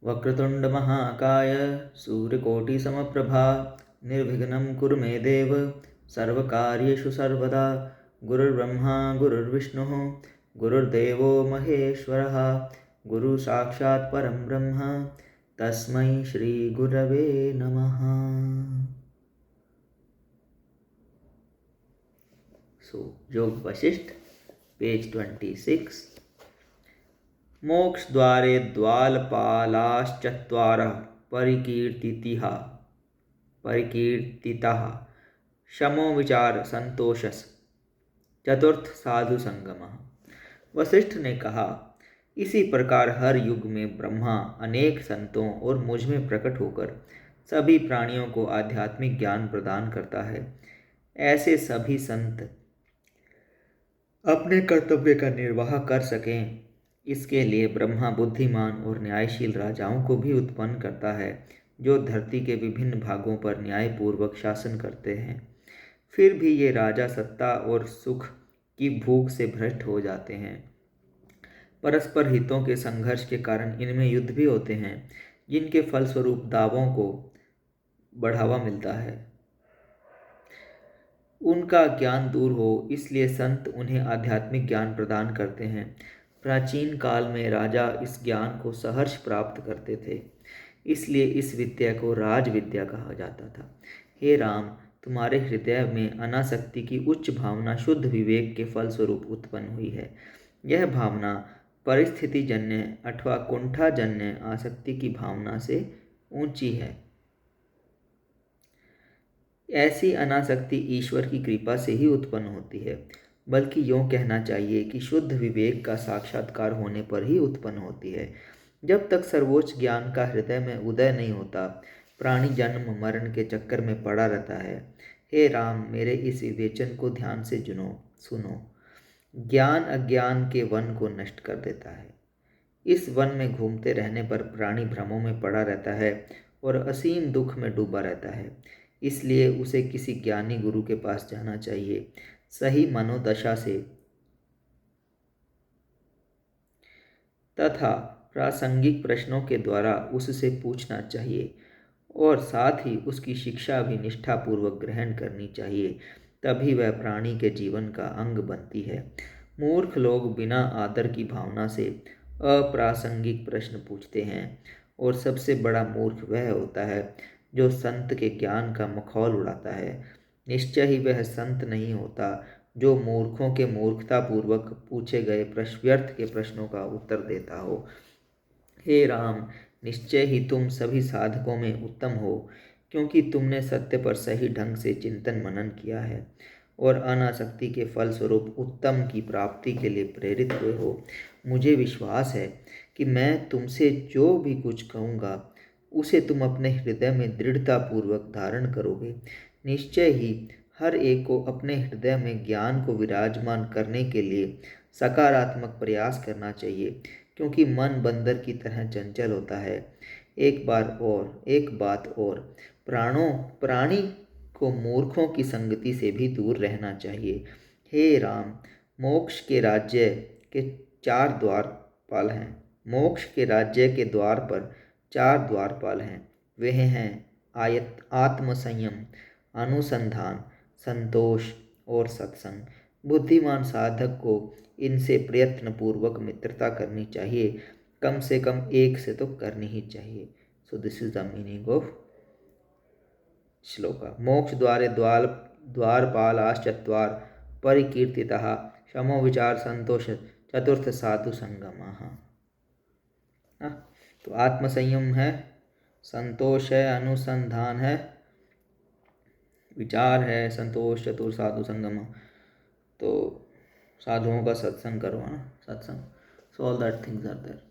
वक्रतुंड महाकाय सूर्यकोटिसमप्रभा निर्विघ्नं कुरु मे देव सर्वकार्येषु सर्वदा। गुरुर्ब्रह्मा गुरुर्विष्णुः गुरुर्देवो महेश्वरः गुरु साक्षात् परं ब्रह्म तस्मै श्री गुरवे नमः। योग वशिष्ठ पेज 26। मोक्ष द्वारे द्वारपालाश्चत्वारः परिकीर्तिताः शमो विचार संतोषस् चतुर्थ साधु संगमः। वशिष्ठ ने कहा, इसी प्रकार हर युग में ब्रह्मा अनेक संतों और मुझ में प्रकट होकर सभी प्राणियों को आध्यात्मिक ज्ञान प्रदान करता है। ऐसे सभी संत अपने कर्तव्य का निर्वाह कर सकें, इसके लिए ब्रह्मा बुद्धिमान और न्यायशील राजाओं को भी उत्पन्न करता है, जो धरती के विभिन्न भागों पर न्यायपूर्वक शासन करते हैं। फिर भी ये राजा सत्ता और सुख की भूख से भ्रष्ट हो जाते हैं। परस्पर हितों के संघर्ष के कारण इनमें युद्ध भी होते हैं, जिनके फलस्वरूप दावों को बढ़ावा मिलता है। उनका ज्ञान दूर हो, इसलिए संत उन्हें आध्यात्मिक ज्ञान प्रदान करते हैं। प्राचीन काल में राजा इस ज्ञान को सहर्ष प्राप्त करते थे, इसलिए इस विद्या को राज विद्या कहा जाता था। हे राम, तुम्हारे हृदय में अनासक्ति की उच्च भावना शुद्ध विवेक के फलस्वरूप उत्पन्न हुई है। यह भावना परिस्थिति जन्य अथवा कुंठा जन्य आसक्ति की भावना से ऊंची है। ऐसी अनासक्ति ईश्वर की कृपा से ही उत्पन्न होती है, बल्कि यूँ कहना चाहिए कि शुद्ध विवेक का साक्षात्कार होने पर ही उत्पन्न होती है। जब तक सर्वोच्च ज्ञान का हृदय में उदय नहीं होता, प्राणी जन्म मरण के चक्कर में पड़ा रहता है। हे राम, मेरे इस विवेचन को ध्यान से सुनो। ज्ञान अज्ञान के वन को नष्ट कर देता है। इस वन में घूमते रहने पर प्राणी भ्रमों में पड़ा रहता है और असीम दुख में डूबा रहता है। इसलिए उसे किसी ज्ञानी गुरु के पास जाना चाहिए, सही मनोदशा से तथा प्रासंगिक प्रश्नों के द्वारा उससे पूछना चाहिए और साथ ही उसकी शिक्षा भी निष्ठापूर्वक ग्रहण करनी चाहिए। तभी वह प्राणी के जीवन का अंग बनती है। मूर्ख लोग बिना आदर की भावना से अप्रासंगिक प्रश्न पूछते हैं, और सबसे बड़ा मूर्ख वह होता है जो संत के ज्ञान का मखौल उड़ाता है। निश्चय ही वह संत नहीं होता जो मूर्खों के मूर्खतापूर्वक पूछे गए व्यर्थ के प्रश्नों का उत्तर देता हो। हे राम, निश्चय ही तुम सभी साधकों में उत्तम हो, क्योंकि तुमने सत्य पर सही ढंग से चिंतन मनन किया है और अनासक्ति के फलस्वरूप उत्तम की प्राप्ति के लिए प्रेरित हुए हो। मुझे विश्वास है कि मैं तुमसे जो भी कुछ कहूँगा उसे तुम अपने हृदय में दृढ़तापूर्वक धारण करोगे। निश्चय ही हर एक को अपने हृदय में ज्ञान को विराजमान करने के लिए सकारात्मक प्रयास करना चाहिए, क्योंकि मन बंदर की तरह चंचल होता है। एक बात और, प्राणी को मूर्खों की संगति से भी दूर रहना चाहिए। हे राम, मोक्ष के राज्य के 4 द्वारपाल हैं। मोक्ष के राज्य के द्वार पर 4 द्वारपाल हैं। वे हैं आत्मसंयम, अनुसंधान, संतोष और सत्संग। बुद्धिमान साधक को इनसे प्रयत्नपूर्वक मित्रता करनी चाहिए। कम से कम एक से तो करनी ही चाहिए। So this is the meaning of shloka. मोक्ष द्वारे द्वारपालाश्चत्वार परिकीर्तितः शमो विचार संतोष चतुर्थ साधु संगमः। तो आत्मसंयम है, संतोष है, अनुसंधान है, विचार है, संतोष, चतुर साधु संगम। तो साधुओं का सत्संग करो, है ना, सत्संग। So all that things are there.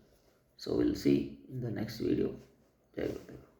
So will see in the next video. जय गुरुदेव।